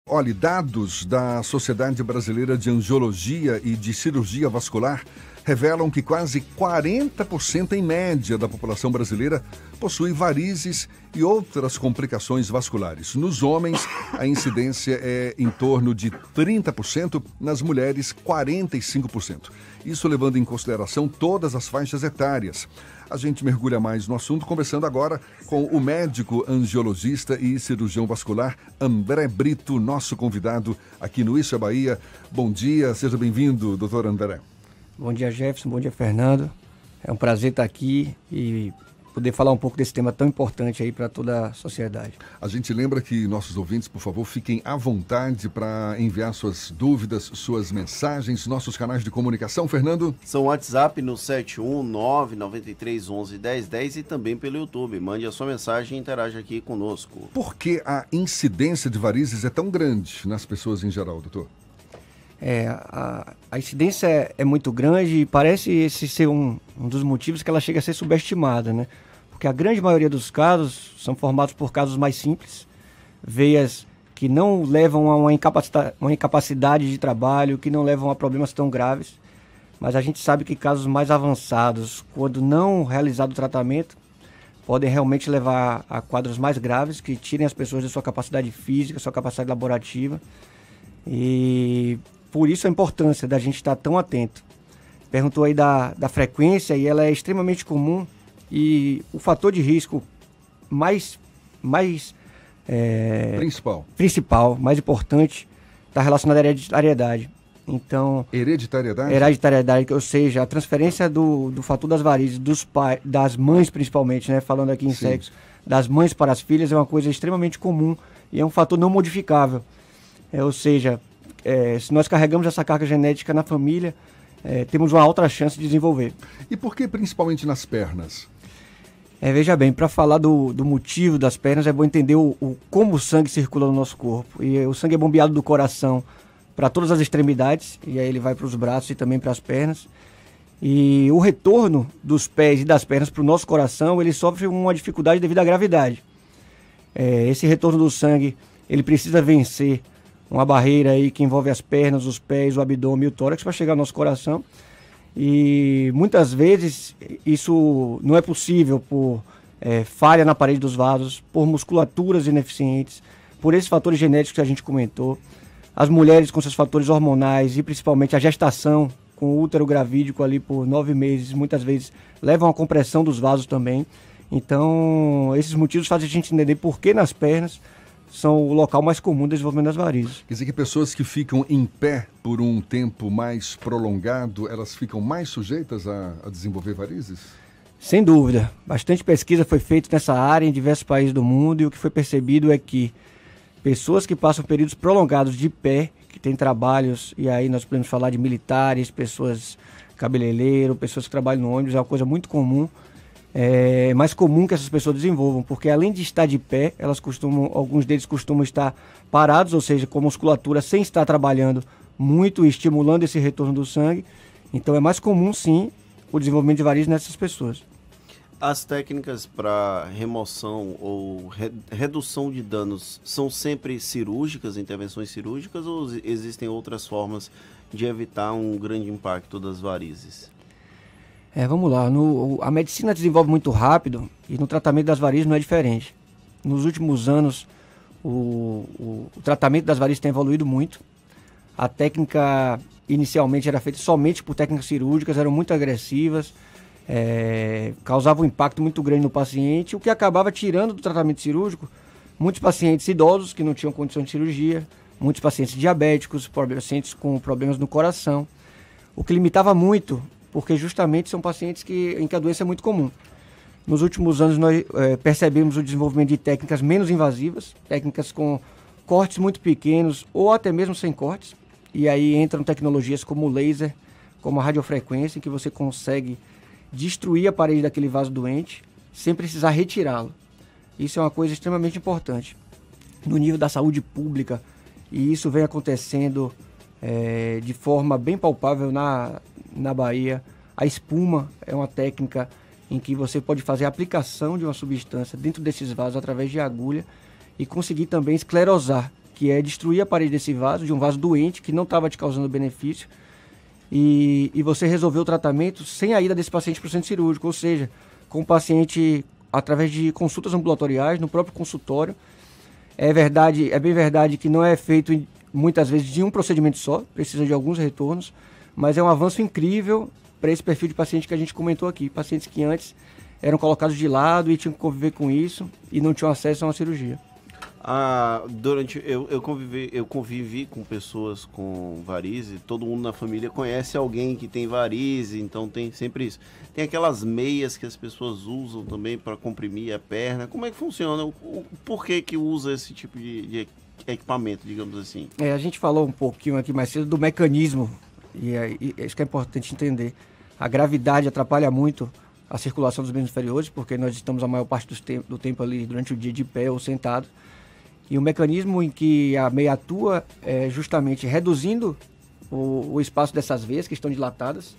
Olha, dados da Sociedade Brasileira de Angiologia e de Cirurgia Vascular revelam que quase 40% em média da população brasileira possui varizes e outras complicações vasculares. Nos homens, a incidência é em torno de 30%, nas mulheres 45%. Isso levando em consideração todas as faixas etárias. A gente mergulha mais no assunto, conversando agora com o médico angiologista e cirurgião vascular André Brito, nosso convidado aqui no Isso é Bahia. Bom dia, seja bem-vindo, doutor André. Bom dia, Jefferson. Bom dia, Fernando. É um prazer estar aqui e poder falar um pouco desse tema tão importante aí para toda a sociedade. A gente lembra que nossos ouvintes, por favor, fiquem à vontade para enviar suas dúvidas, suas mensagens, nossos canais de comunicação. Fernando? São WhatsApp no 71993111010 e também pelo YouTube. Mande a sua mensagem e interaja aqui conosco. Por que a incidência de varizes é tão grande nas pessoas em geral, doutor? A incidência é muito grande e parece esse ser um dos motivos que ela chega a ser subestimada, né? Porque a grande maioria dos casos são formados por casos mais simples, veias que não levam a uma incapacidade de trabalho, que não levam a problemas tão graves. Mas a gente sabe que casos mais avançados, quando não realizado o tratamento, podem realmente levar a quadros mais graves, que tirem as pessoas da sua capacidade física, sua capacidade laborativa. E por isso a importância da gente estar tão atento. Perguntou aí da frequência, e ela é extremamente comum, e o fator de risco principal, mais importante, está relacionado à hereditariedade. Então, hereditariedade, ou seja, a transferência do fator das varizes dos pais, das mães principalmente, né, falando aqui em sexo, das mães para as filhas, é uma coisa extremamente comum e é um fator não modificável. Ou seja, se nós carregamos essa carga genética na família, temos uma alta chance de desenvolver. E por que principalmente nas pernas? Veja bem, para falar do motivo das pernas, é bom entender como o sangue circula no nosso corpo. E o sangue é bombeado do coração para todas as extremidades, e aí ele vai para os braços e também para as pernas. E o retorno dos pés e das pernas para o nosso coração, ele sofre uma dificuldade devido à gravidade. Esse retorno do sangue, ele precisa vencer uma barreira aí que envolve as pernas, os pés, o abdômen e o tórax para chegar ao nosso coração. E muitas vezes isso não é possível por falha na parede dos vasos, por musculaturas ineficientes, por esses fatores genéticos que a gente comentou. As mulheres com seus fatores hormonais e principalmente a gestação com o útero gravídico ali por 9 meses, muitas vezes levam à compressão dos vasos também. Então, esses motivos fazem a gente entender por que nas pernas são o local mais comum do desenvolvimento das varizes. Quer dizer que pessoas que ficam em pé por um tempo mais prolongado, elas ficam mais sujeitas a desenvolver varizes? Sem dúvida. Bastante pesquisa foi feita nessa área em diversos países do mundo, e o que foi percebido é que pessoas que passam períodos prolongados de pé, que têm trabalhos, e aí nós podemos falar de militares, pessoas cabeleireiros, pessoas que trabalham no ônibus, é uma coisa muito comum. É mais comum que essas pessoas desenvolvam, porque além de estar de pé, alguns deles costumam estar parados, ou seja, com a musculatura sem estar trabalhando muito e estimulando esse retorno do sangue. Então é mais comum, sim, o desenvolvimento de varizes nessas pessoas. As técnicas para remoção ou redução de danos são sempre cirúrgicas, intervenções cirúrgicas, ou existem outras formas de evitar um grande impacto das varizes? Vamos lá, a medicina desenvolve muito rápido e no tratamento das varizes não é diferente. Nos últimos anos, o tratamento das varizes tem evoluído muito. A técnica inicialmente era feita somente por técnicas cirúrgicas, eram muito agressivas, causavam um impacto muito grande no paciente, o que acabava tirando do tratamento cirúrgico muitos pacientes idosos que não tinham condição de cirurgia, muitos pacientes diabéticos, pacientes com problemas no coração, o que limitava muito, porque justamente são pacientes em que a doença é muito comum. Nos últimos anos nós percebemos o desenvolvimento de técnicas menos invasivas, técnicas com cortes muito pequenos ou até mesmo sem cortes, e aí entram tecnologias como o laser, como a radiofrequência, em que você consegue destruir a parede daquele vaso doente sem precisar retirá-lo. Isso é uma coisa extremamente importante no nível da saúde pública, e isso vem acontecendo de forma bem palpável na Bahia. A espuma é uma técnica em que você pode fazer a aplicação de uma substância dentro desses vasos através de agulha e conseguir também esclerosar que é destruir a parede desse vaso, de um vaso doente, que não estava te causando benefício, e você resolveu o tratamento sem a ida desse paciente para o centro cirúrgico, ou seja, com o paciente através de consultas ambulatoriais, no próprio consultório. É bem verdade que não é feito muitas vezes de um procedimento só, precisa de alguns retornos, mas é um avanço incrível para esse perfil de paciente que a gente comentou aqui, pacientes que antes eram colocados de lado e tinham que conviver com isso e não tinham acesso a uma cirurgia. Eu convivi com pessoas com varize, todo mundo na família conhece alguém que tem varize, então tem sempre isso. Tem aquelas meias que as pessoas usam também para comprimir a perna. Como é que funciona? Por que usa esse tipo de equipamento, digamos assim? A gente falou um pouquinho aqui mais cedo do mecanismo, e isso que é importante entender. A gravidade atrapalha muito a circulação dos membros inferiores, porque nós estamos a maior parte do tempo ali durante o dia de pé ou sentado. E o mecanismo em que a meia atua é justamente reduzindo o espaço dessas veias que estão dilatadas.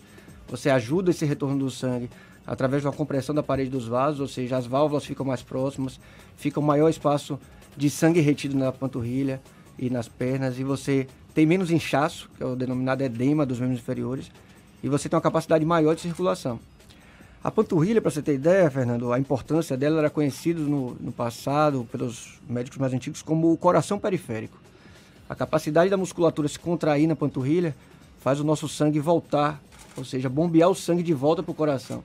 Você ajuda esse retorno do sangue através de uma compressão da parede dos vasos, ou seja, as válvulas ficam mais próximas, fica um maior espaço de sangue retido na panturrilha e nas pernas, e você tem menos inchaço, que é o denominado edema dos membros inferiores, e você tem uma capacidade maior de circulação. A panturrilha, para você ter ideia, Fernando, a importância dela era conhecida no passado pelos médicos mais antigos como o coração periférico. A capacidade da musculatura se contrair na panturrilha faz o nosso sangue voltar, ou seja, bombear o sangue de volta para o coração.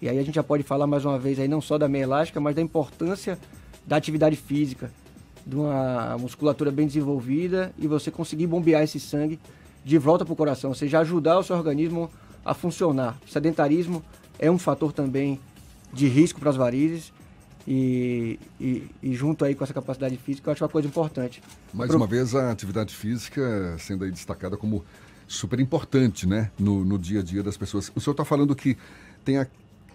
E aí a gente já pode falar mais uma vez aí não só da meia elástica, mas da importância da atividade física, de uma musculatura bem desenvolvida e você conseguir bombear esse sangue de volta para o coração, ou seja, ajudar o seu organismo a funcionar. O sedentarismo é um fator também de risco para as varizes e junto aí com essa capacidade física, eu acho uma coisa importante. Mais uma vez, a atividade física sendo aí destacada como super importante, né, no dia a dia das pessoas. O senhor está falando que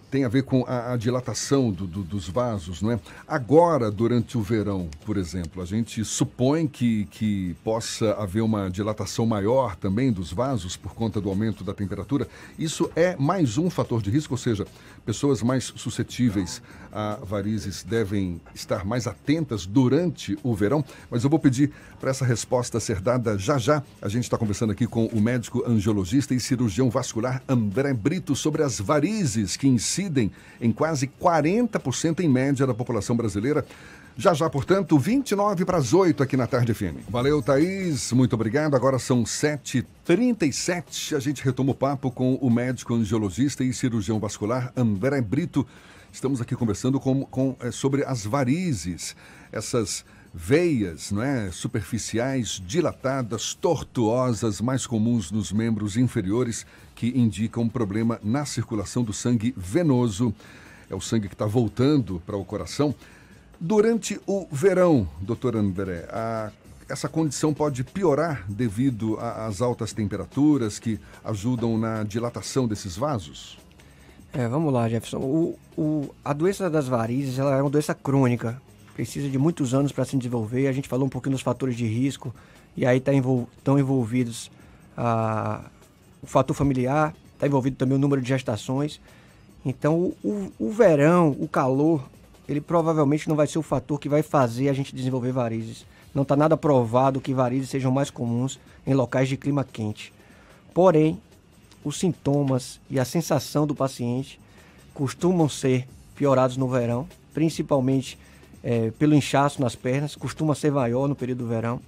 tem a ver com a dilatação dos vasos, não é? Agora, durante o verão, por exemplo, a gente supõe que possa haver uma dilatação maior também dos vasos por conta do aumento da temperatura. Isso é mais um fator de risco, ou seja, pessoas mais suscetíveis a varizes devem estar mais atentas durante o verão. Mas eu vou pedir para essa resposta ser dada já já. A gente está conversando aqui com o médico angiologista e cirurgião vascular André Brito sobre as varizes que incidem em quase 40% em média da população brasileira. Já já, portanto, 29 para as 8 aqui na Tarde FM. Valeu, Thaís, muito obrigado. Agora são 7h37. A gente retoma o papo com o médico angiologista e cirurgião vascular André Brito. Estamos aqui conversando sobre as varizes, essas veias, não é, superficiais, dilatadas, tortuosas, mais comuns nos membros inferiores, que indicam um problema na circulação do sangue venoso. É o sangue que está voltando para o coração. Durante o verão, doutor André, essa condição pode piorar devido às altas temperaturas que ajudam na dilatação desses vasos? Vamos lá, Jefferson. A doença das varizes ela é uma doença crônica. Precisa de muitos anos para se desenvolver. A gente falou um pouquinho dos fatores de risco. E aí estão envolvidos o fator familiar, está envolvido também o número de gestações. Então, o verão, o calor, ele provavelmente não vai ser o fator que vai fazer a gente desenvolver varizes. Não está nada provado que varizes sejam mais comuns em locais de clima quente. Porém, os sintomas e a sensação do paciente costumam ser piorados no verão, principalmente pelo inchaço nas pernas, costuma ser maior no período do verão.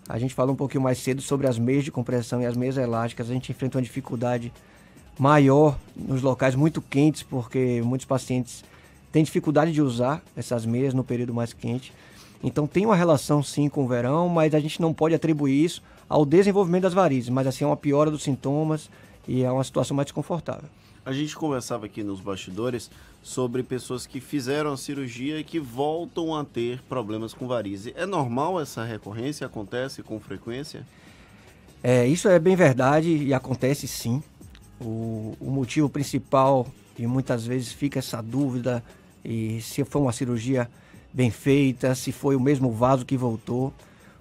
A gente falou um pouquinho mais cedo sobre as meias de compressão e as meias elásticas. A gente enfrenta uma dificuldade maior nos locais muito quentes, porque muitos pacientes têm dificuldade de usar essas meias no período mais quente. Então tem uma relação sim com o verão, mas a gente não pode atribuir isso ao desenvolvimento das varizes, mas assim é uma piora dos sintomas e é uma situação mais desconfortável. A gente conversava aqui nos bastidores sobre pessoas que fizeram a cirurgia e que voltam a ter problemas com varize. É normal essa recorrência? Acontece com frequência? Isso é bem verdade e acontece sim. O motivo principal, e muitas vezes fica essa dúvida, e se foi uma cirurgia bem feita, se foi o mesmo vaso que voltou.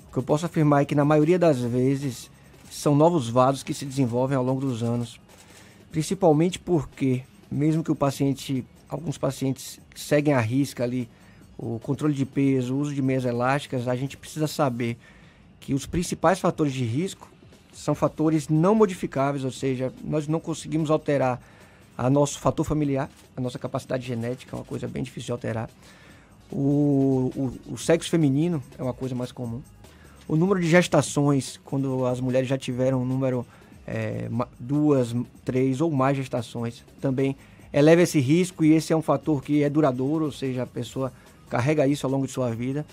O que eu posso afirmar é que na maioria das vezes são novos vasos que se desenvolvem ao longo dos anos. Principalmente porque, mesmo que alguns pacientes seguem à risca ali o controle de peso, o uso de meias elásticas, a gente precisa saber que os principais fatores de risco são fatores não modificáveis, ou seja, nós não conseguimos alterar nosso fator familiar, a nossa capacidade genética, é uma coisa bem difícil de alterar. O sexo feminino é uma coisa mais comum. O número de gestações, quando as mulheres já tiveram um número, 2, 3 ou mais gestações, também eleva esse risco, e esse é um fator que é duradouro, ou seja, a pessoa carrega isso ao longo de sua vida.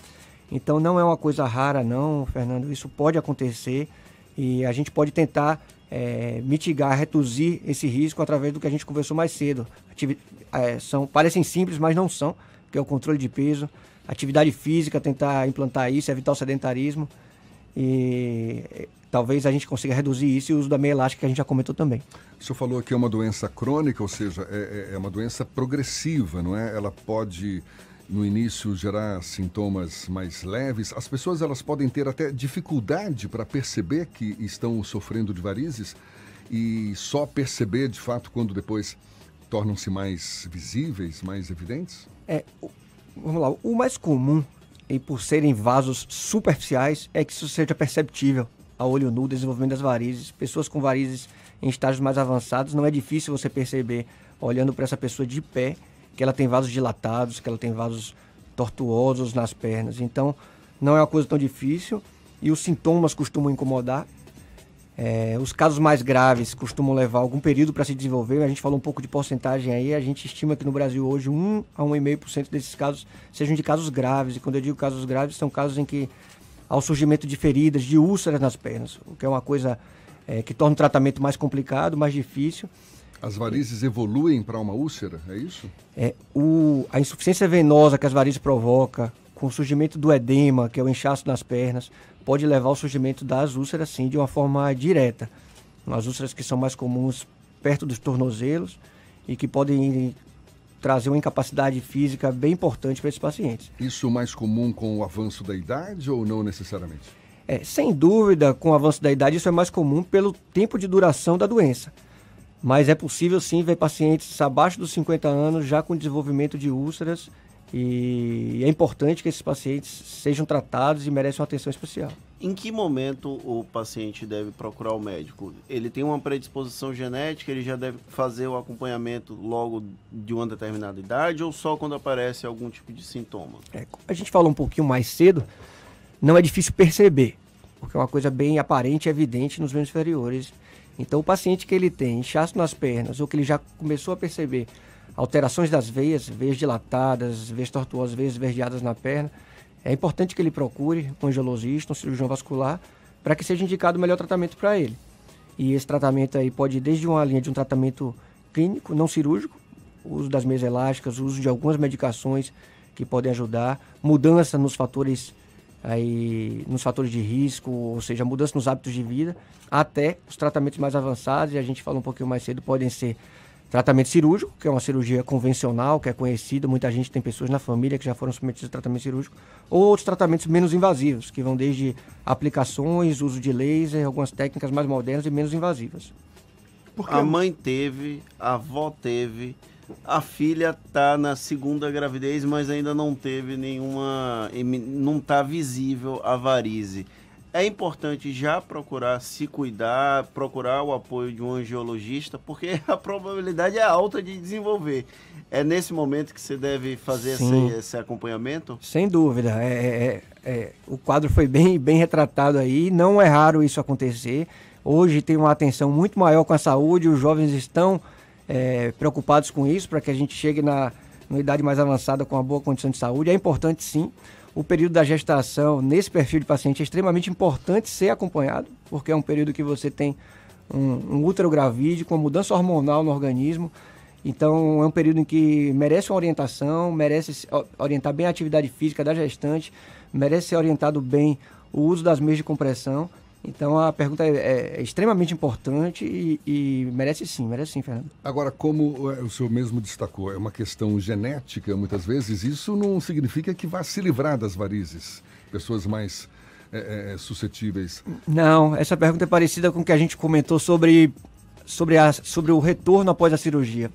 Então não é uma coisa rara não, Fernando, isso pode acontecer e a gente pode tentar mitigar, reduzir esse risco através do que a gente conversou mais cedo. Parecem simples, mas não são, que é o controle de peso, atividade física, tentar implantar isso, evitar o sedentarismo, e talvez a gente consiga reduzir isso, e o uso da meia elástica que a gente já comentou também. O senhor falou que é uma doença crônica, ou seja, é uma doença progressiva, não é? Ela pode, no início, gerar sintomas mais leves. As pessoas elas podem ter até dificuldade para perceber que estão sofrendo de varizes e só perceber, de fato, quando depois tornam-se mais visíveis, mais evidentes? Vamos lá, o mais comum, e por serem vasos superficiais, é que isso seja perceptível a olho nu, o desenvolvimento das varizes. Pessoas com varizes em estágios mais avançados, não é difícil você perceber, olhando para essa pessoa de pé, que ela tem vasos dilatados, que ela tem vasos tortuosos nas pernas. Então, não é uma coisa tão difícil, e os sintomas costumam incomodar. Os casos mais graves costumam levar algum período para se desenvolver. A gente falou um pouco de porcentagem aí. A gente estima que no Brasil hoje 1 a 1,5% desses casos sejam de casos graves. E quando eu digo casos graves, são casos em que há o surgimento de feridas, de úlceras nas pernas, o que é uma coisa que torna o tratamento mais complicado, mais difícil. As varizes evoluem para uma úlcera, é isso? A insuficiência venosa que as varizes provocam, com o surgimento do edema, que é o inchaço nas pernas, pode levar ao surgimento das úlceras, sim, de uma forma direta. As úlceras que são mais comuns perto dos tornozelos e que podem trazer uma incapacidade física bem importante para esses pacientes. Isso mais comum com o avanço da idade ou não necessariamente? Sem dúvida, com o avanço da idade, isso é mais comum pelo tempo de duração da doença. Mas é possível, sim, ver pacientes abaixo dos 50 anos já com desenvolvimento de úlceras, e é importante que esses pacientes sejam tratados e merecem uma atenção especial. Em que momento o paciente deve procurar o médico? Ele tem uma predisposição genética, ele já deve fazer o acompanhamento logo de uma determinada idade ou só quando aparece algum tipo de sintoma? A gente falou um pouquinho mais cedo, não é difícil perceber, porque é uma coisa bem aparente e evidente nos membros inferiores. Então o paciente que ele tem inchaço nas pernas ou que ele já começou a perceber alterações das veias dilatadas, veias tortuosas, veias esverdeadas na perna, é importante que ele procure um angiologista, um cirurgião vascular, para que seja indicado o melhor tratamento para ele. E esse tratamento aí pode ir desde uma linha de um tratamento clínico, não cirúrgico, o uso das meias elásticas, o uso de algumas medicações que podem ajudar, mudança nos fatores de risco, ou seja, mudança nos hábitos de vida, até os tratamentos mais avançados, e a gente falou um pouquinho mais cedo, podem ser tratamento cirúrgico, que é uma cirurgia convencional, que é conhecida, muita gente tem pessoas na família que já foram submetidas a tratamento cirúrgico, ou outros tratamentos menos invasivos, que vão desde aplicações, uso de laser, algumas técnicas mais modernas e menos invasivas. A mãe teve, a avó teve, a filha está na segunda gravidez, mas ainda não teve nenhuma, não está visível a varize. É importante já procurar se cuidar, procurar o apoio de um angiologista, porque a probabilidade é alta de desenvolver. É nesse momento que você deve fazer esse acompanhamento? Sem dúvida. O quadro foi bem retratado aí. Não é raro isso acontecer. Hoje tem uma atenção muito maior com a saúde. Os jovens estão preocupados com isso, para que a gente chegue numa idade mais avançada com uma boa condição de saúde. É importante, sim. O período da gestação, nesse perfil de paciente, é extremamente importante ser acompanhado, porque é um período que você tem um útero gravídico, uma mudança hormonal no organismo. Então, é um período em que merece uma orientação, merece orientar bem a atividade física da gestante, merece ser orientado bem o uso das meias de compressão. Então, a pergunta é extremamente importante e merece sim, Fernando. Agora, como o senhor mesmo destacou, é uma questão genética, muitas vezes, isso não significa que vá se livrar das varizes, pessoas mais suscetíveis. Não, essa pergunta é parecida com o que a gente comentou sobre o retorno após a cirurgia.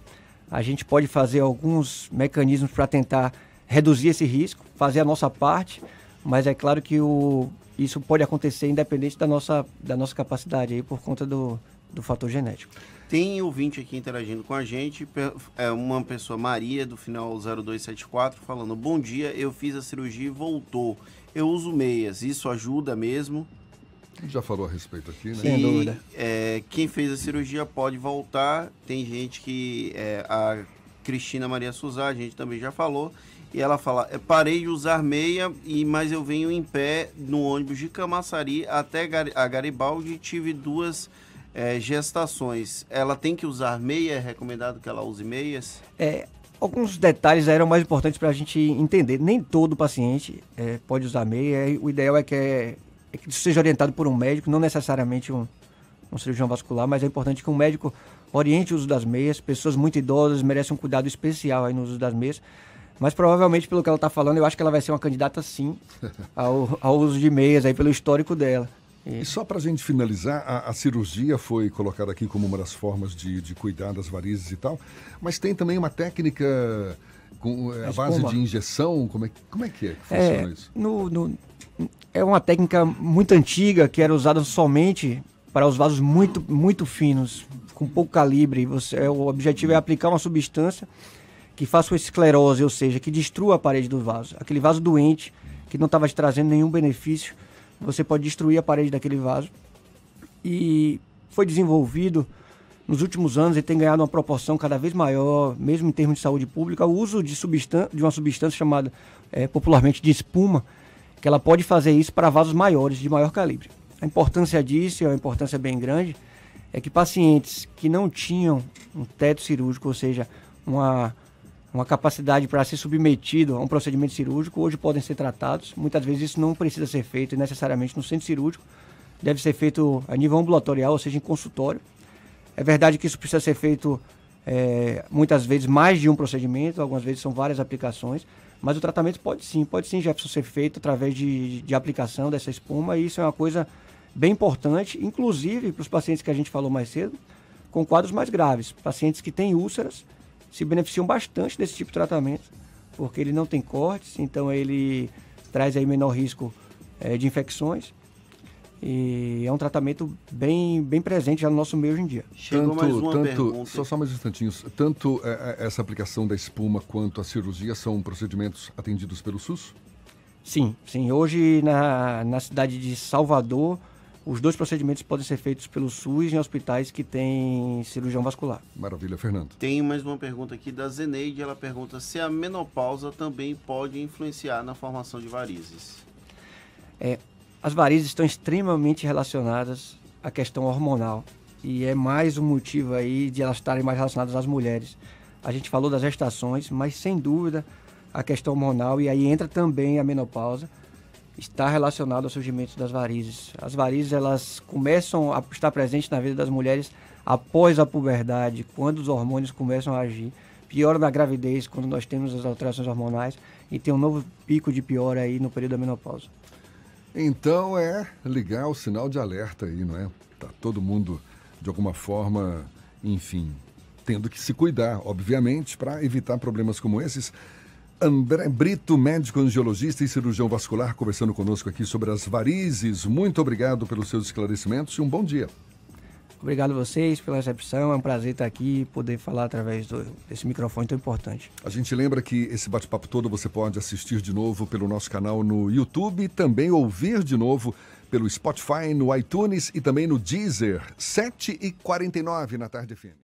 A gente pode fazer alguns mecanismos para tentar reduzir esse risco, fazer a nossa parte, mas é claro que isso pode acontecer independente da nossa capacidade aí por conta do fator genético. Tem ouvinte aqui interagindo com a gente, é uma pessoa, Maria, do final 0274, falando: bom dia, eu fiz a cirurgia e voltou. Eu uso meias, isso ajuda mesmo? Já falou a respeito aqui, né? Sem dúvida. Quem fez a cirurgia pode voltar. Tem gente que... a Cristina Maria Suzá, a gente também já falou. E ela fala: parei de usar meia, mas eu venho em pé no ônibus de Camaçari até a Garibaldi e tive 2 gestações. Ela tem que usar meia? É recomendado que ela use meias? Alguns detalhes eram mais importantes para a gente entender. Nem todo paciente pode usar meia. O ideal é que isso seja orientado por um médico, não necessariamente um cirurgião vascular, mas é importante que um médico oriente o uso das meias. Pessoas muito idosas merecem um cuidado especial aí no uso das meias. Mas provavelmente, pelo que ela está falando, eu acho que ela vai ser uma candidata, sim, ao uso de meias, aí, pelo histórico dela. E só para a gente finalizar, a cirurgia foi colocada aqui como uma das formas de cuidar das varizes e tal, mas tem também uma técnica com a base de injeção. Como é que funciona isso? É uma técnica muito antiga que era usada somente para os vasos muito, muito finos, com pouco calibre. O objetivo é aplicar uma substância que faça uma esclerose, ou seja, que destrua a parede do vaso. Aquele vaso doente, que não estava te trazendo nenhum benefício, você pode destruir a parede daquele vaso. E foi desenvolvido nos últimos anos e tem ganhado uma proporção cada vez maior, mesmo em termos de saúde pública, o uso de uma substância chamada popularmente de espuma, que ela pode fazer isso para vasos maiores, de maior calibre. A importância disso, é uma importância bem grande, é que pacientes que não tinham um teto cirúrgico, ou seja, uma capacidade para ser submetido a um procedimento cirúrgico, hoje podem ser tratados. Muitas vezes isso não precisa ser feito necessariamente no centro cirúrgico, deve ser feito a nível ambulatorial, ou seja, em consultório. É verdade que isso precisa ser feito muitas vezes mais de um procedimento, algumas vezes são várias aplicações, mas o tratamento pode sim, Jefferson, ser feito através de aplicação dessa espuma, e isso é uma coisa bem importante, inclusive para os pacientes que a gente falou mais cedo, com quadros mais graves. Pacientes que têm úlceras se beneficiam bastante desse tipo de tratamento, porque ele não tem cortes, então ele traz aí menor risco de infecções, e é um tratamento bem presente já no nosso meio hoje em dia. Chegou mais uma pergunta. Só mais instantinhos. Tanto essa aplicação da espuma quanto a cirurgia são procedimentos atendidos pelo SUS? Sim. Hoje na cidade de Salvador, os 2 procedimentos podem ser feitos pelo SUS em hospitais que têm cirurgião vascular. Maravilha, Fernando. Tem mais uma pergunta aqui da Zeneide. Ela pergunta se a menopausa também pode influenciar na formação de varizes. As varizes estão extremamente relacionadas à questão hormonal. E é mais um motivo aí de elas estarem mais relacionadas às mulheres. A gente falou das gestações, mas sem dúvida a questão hormonal, e aí entra também a menopausa, está relacionado ao surgimento das varizes. As varizes, elas começam a estar presentes na vida das mulheres após a puberdade, quando os hormônios começam a agir. Piora na gravidez, quando nós temos as alterações hormonais, e tem um novo pico de piora aí no período da menopausa. Então ligar o sinal de alerta aí, não é? Tá todo mundo, de alguma forma, enfim, tendo que se cuidar, obviamente, para evitar problemas como esses. André Brito, médico angiologista e cirurgião vascular, conversando conosco aqui sobre as varizes. Muito obrigado pelos seus esclarecimentos e um bom dia. Obrigado a vocês pela recepção, é um prazer estar aqui e poder falar através desse microfone tão importante. A gente lembra que esse bate-papo todo você pode assistir de novo pelo nosso canal no YouTube e também ouvir de novo pelo Spotify, no iTunes e também no Deezer, 7h49 na Tarde FM.